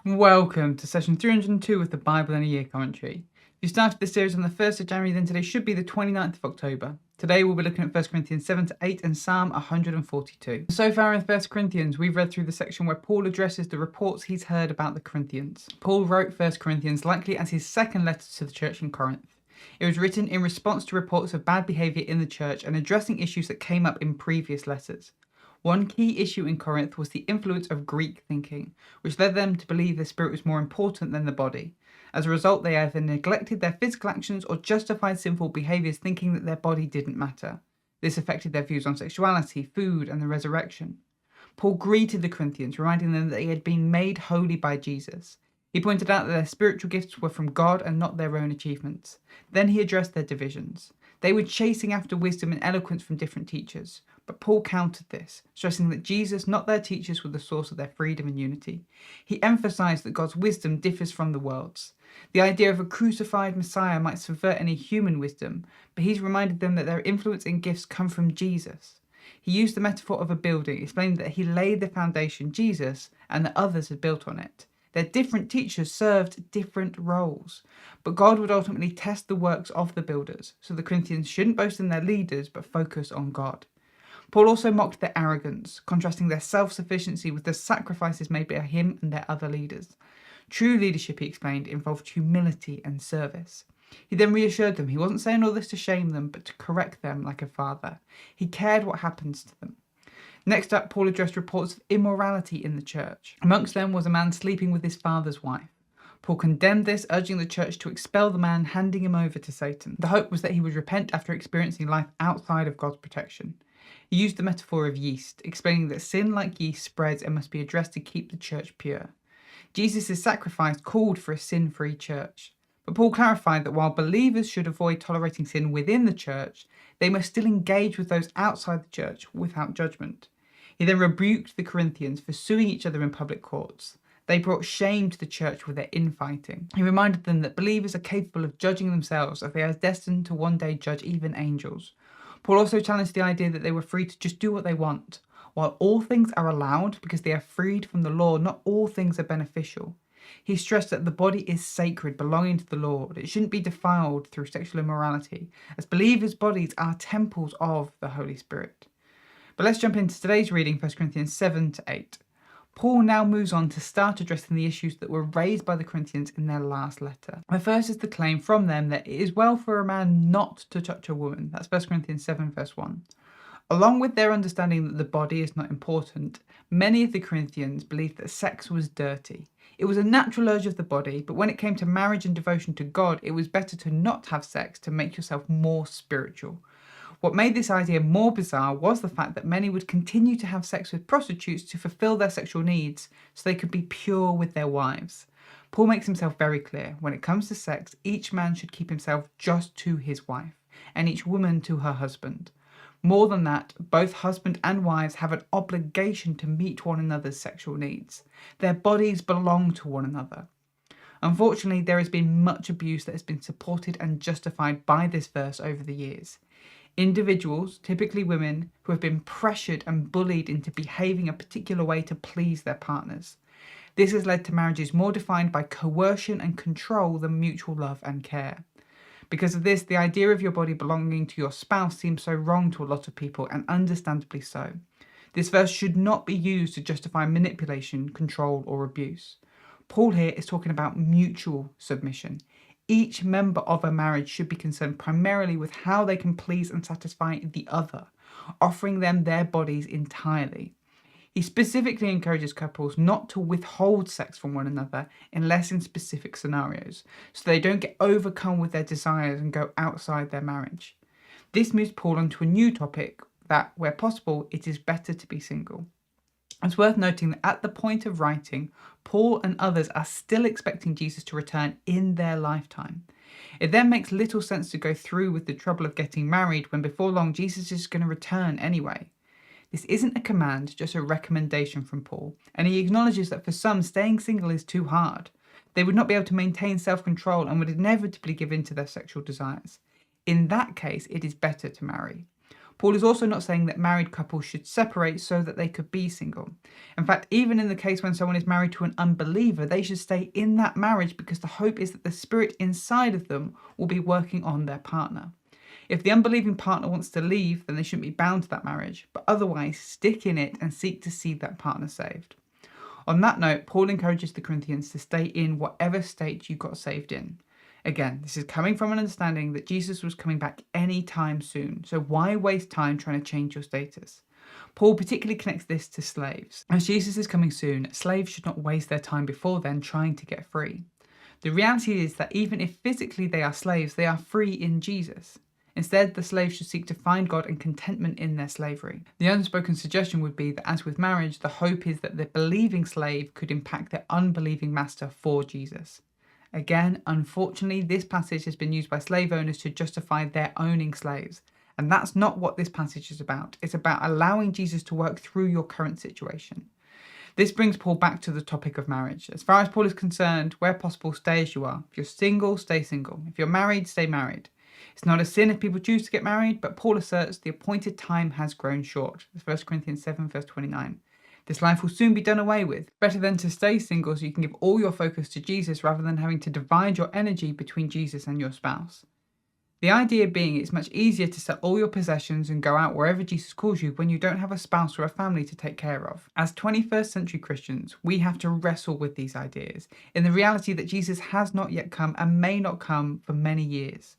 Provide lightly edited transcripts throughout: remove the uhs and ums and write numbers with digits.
Welcome to session 302 of the Bible in a Year commentary. We started this series on the 1st of January, then today should be the 29th of October. Today we'll be looking at 1 Corinthians 7 to 8 and Psalm 142. So far in 1 Corinthians, we've read through the section where Paul addresses the reports he's heard about the Corinthians. Paul wrote 1 Corinthians likely as his second letter to the church in Corinth. It was written in response to reports of bad behaviour in the church and addressing issues that came up in previous letters. One key issue in Corinth was the influence of Greek thinking, which led them to believe the spirit was more important than the body. As a result, they either neglected their physical actions or justified sinful behaviours thinking that their body didn't matter. This affected their views on sexuality, food, and the resurrection. Paul greeted the Corinthians, reminding them that they had been made holy by Jesus. He pointed out that their spiritual gifts were from God and not their own achievements. Then he addressed their divisions. They were chasing after wisdom and eloquence from different teachers, but Paul countered this, stressing that Jesus, not their teachers, were the source of their freedom and unity. He emphasized that God's wisdom differs from the world's. The idea of a crucified Messiah might subvert any human wisdom, but he's reminded them that their influence and gifts come from Jesus. He used the metaphor of a building, explaining that he laid the foundation, Jesus, and that others had built on it. Their different teachers served different roles, but God would ultimately test the works of the builders, so the Corinthians shouldn't boast in their leaders but focus on God. Paul also mocked their arrogance, contrasting their self-sufficiency with the sacrifices made by him and their other leaders. True leadership, he explained, involved humility and service. He then reassured them he wasn't saying all this to shame them, but to correct them like a father. He cared what happens to them. Next up, Paul addressed reports of immorality in the church. Amongst them was a man sleeping with his father's wife. Paul condemned this, urging the church to expel the man, handing him over to Satan. The hope was that he would repent after experiencing life outside of God's protection. He used the metaphor of yeast, explaining that sin like yeast spreads and must be addressed to keep the church pure. Jesus' sacrifice called for a sin-free church. But Paul clarified that while believers should avoid tolerating sin within the church, they must still engage with those outside the church without judgment. He then rebuked the Corinthians for suing each other in public courts. They brought shame to the church with their infighting. He reminded them that believers are capable of judging themselves, as they are destined to one day judge even angels. Paul also challenged the idea that they were free to just do what they want. While all things are allowed because they are freed from the law, not all things are beneficial. He stressed that the body is sacred, belonging to the Lord. It shouldn't be defiled through sexual immorality, as believers' bodies are temples of the Holy Spirit. But let's jump into today's reading, 1 Corinthians 7 to 8. Paul now moves on to start addressing the issues that were raised by the Corinthians in their last letter. The first is the claim from them that it is well for a man not to touch a woman. That's 1 Corinthians 7 verse 1. Along with their understanding that the body is not important, many of the Corinthians believed that sex was dirty. It was a natural urge of the body, but when it came to marriage and devotion to God, it was better to not have sex to make yourself more spiritual. What made this idea more bizarre was the fact that many would continue to have sex with prostitutes to fulfill their sexual needs so they could be pure with their wives. Paul makes himself very clear, when it comes to sex, each man should keep himself just to his wife, and each woman to her husband. More than that, both husband and wives have an obligation to meet one another's sexual needs. Their bodies belong to one another. Unfortunately, there has been much abuse that has been supported and justified by this verse over the years. Individuals, typically women, who have been pressured and bullied into behaving a particular way to please their partners. This has led to marriages more defined by coercion and control than mutual love and care. Because of this, the idea of your body belonging to your spouse seems so wrong to a lot of people, and understandably so. This verse should not be used to justify manipulation, control, or abuse. Paul here is talking about mutual submission. Each member of a marriage should be concerned primarily with how they can please and satisfy the other, offering them their bodies entirely. He specifically encourages couples not to withhold sex from one another unless in specific scenarios, so they don't get overcome with their desires and go outside their marriage. This moves Paul onto a new topic that, where possible, it is better to be single. It's worth noting that at the point of writing, Paul and others are still expecting Jesus to return in their lifetime. It then makes little sense to go through with the trouble of getting married when before long Jesus is going to return anyway. This isn't a command, just a recommendation from Paul, and he acknowledges that for some, staying single is too hard. They would not be able to maintain self-control and would inevitably give in to their sexual desires. In that case, it is better to marry. Paul is also not saying that married couples should separate so that they could be single. In fact, even in the case when someone is married to an unbeliever, they should stay in that marriage because the hope is that the spirit inside of them will be working on their partner. If the unbelieving partner wants to leave, then they shouldn't be bound to that marriage, but otherwise stick in it and seek to see that partner saved. On that note, Paul encourages the Corinthians to stay in whatever state you got saved in. Again, this is coming from an understanding that Jesus was coming back anytime soon, so why waste time trying to change your status? Paul particularly connects this to slaves. As Jesus is coming soon, slaves should not waste their time before then trying to get free. The reality is that even if physically they are slaves, they are free in Jesus. Instead, the slaves should seek to find God and contentment in their slavery. The unspoken suggestion would be that, as with marriage, the hope is that the believing slave could impact their unbelieving master for Jesus. Again, unfortunately, this passage has been used by slave owners to justify their owning slaves. And that's not what this passage is about. It's about allowing Jesus to work through your current situation. This brings Paul back to the topic of marriage. As far as Paul is concerned, where possible, stay as you are. If you're single, stay single. If you're married, stay married. It's not a sin if people choose to get married, but Paul asserts the appointed time has grown short. That's 1 Corinthians 7 verse 29. This life will soon be done away with. Better than to stay single so you can give all your focus to Jesus rather than having to divide your energy between Jesus and your spouse. The idea being it's much easier to sell all your possessions and go out wherever Jesus calls you when you don't have a spouse or a family to take care of. As 21st century Christians, we have to wrestle with these ideas in the reality that Jesus has not yet come and may not come for many years.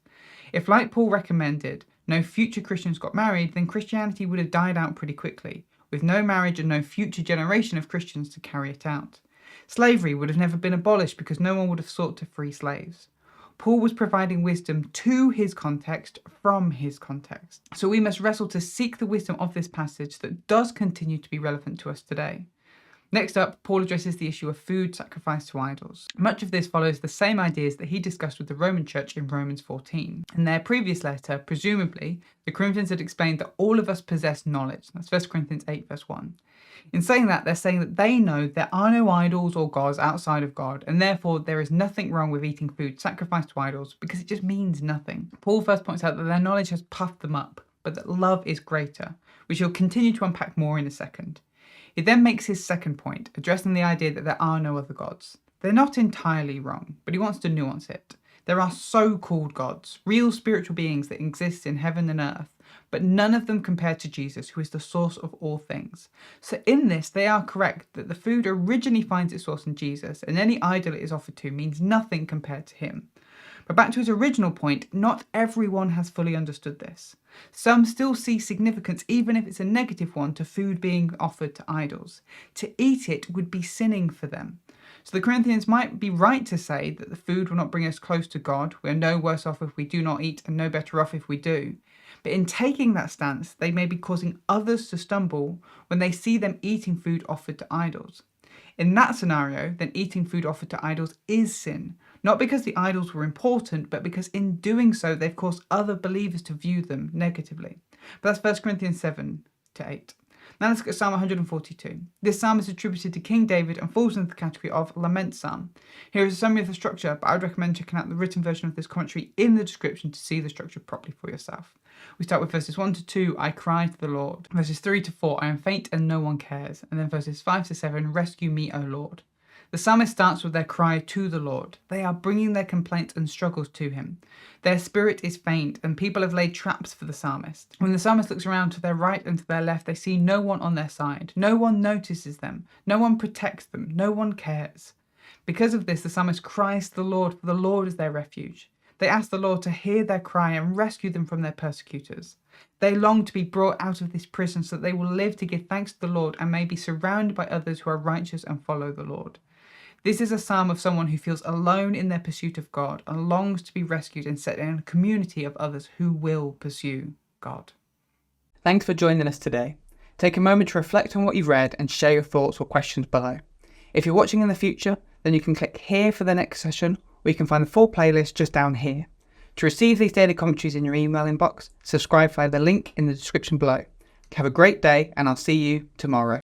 If, like Paul recommended, no future Christians got married, then Christianity would have died out pretty quickly, with no marriage and no future generation of Christians to carry it out. Slavery would have never been abolished because no one would have sought to free slaves. Paul was providing wisdom to his context from his context. So we must wrestle to seek the wisdom of this passage that does continue to be relevant to us today. Next up, Paul addresses the issue of food sacrificed to idols. Much of this follows the same ideas that he discussed with the Roman church in Romans 14. In their previous letter, presumably, the Corinthians had explained that all of us possess knowledge. That's 1 Corinthians 8 verse 1. In saying that, they're saying that they know there are no idols or gods outside of God, and therefore there is nothing wrong with eating food sacrificed to idols because it just means nothing. Paul first points out that their knowledge has puffed them up, but that love is greater, which he'll continue to unpack more in a second. He then makes his second point, addressing the idea that there are no other gods. They're not entirely wrong, but he wants to nuance it. There are so-called gods, real spiritual beings that exist in heaven and earth, but none of them compared to Jesus, who is the source of all things. So in this, they are correct that the food originally finds its source in Jesus, and any idol it is offered to means nothing compared to him. But back to his original point, not everyone has fully understood this. Some still see significance, even if it's a negative one, to food being offered to idols. To eat it would be sinning for them. So the Corinthians might be right to say that the food will not bring us close to God. We are no worse off if we do not eat and no better off if we do. But in taking that stance, they may be causing others to stumble when they see them eating food offered to idols. In that scenario, then eating food offered to idols is sin. Not because the idols were important, but because in doing so, they've caused other believers to view them negatively. But that's 1 Corinthians 7 to 8. Now let's look at Psalm 142. This psalm is attributed to King David and falls into the category of lament psalm. Here is a summary of the structure, but I would recommend checking out the written version of this commentary in the description to see the structure properly for yourself. We start with verses 1 to 2, I cry to the Lord. Verses 3 to 4, I am faint and no one cares. And then verses 5 to 7, rescue me, O Lord. The psalmist starts with their cry to the Lord. They are bringing their complaints and struggles to him. Their spirit is faint, and people have laid traps for the psalmist. When the psalmist looks around to their right and to their left, they see no one on their side. No one notices them. No one protects them. No one cares. Because of this, the psalmist cries to the Lord, for the Lord is their refuge. They ask the Lord to hear their cry and rescue them from their persecutors. They long to be brought out of this prison so that they will live to give thanks to the Lord and may be surrounded by others who are righteous and follow the Lord. This is a psalm of someone who feels alone in their pursuit of God and longs to be rescued and set in a community of others who will pursue God. Thanks for joining us today. Take a moment to reflect on what you've read and share your thoughts or questions below. If you're watching in the future, then you can click here for the next session, or you can find the full playlist just down here. To receive these daily commentaries in your email inbox, subscribe via the link in the description below. Have a great day, and I'll see you tomorrow.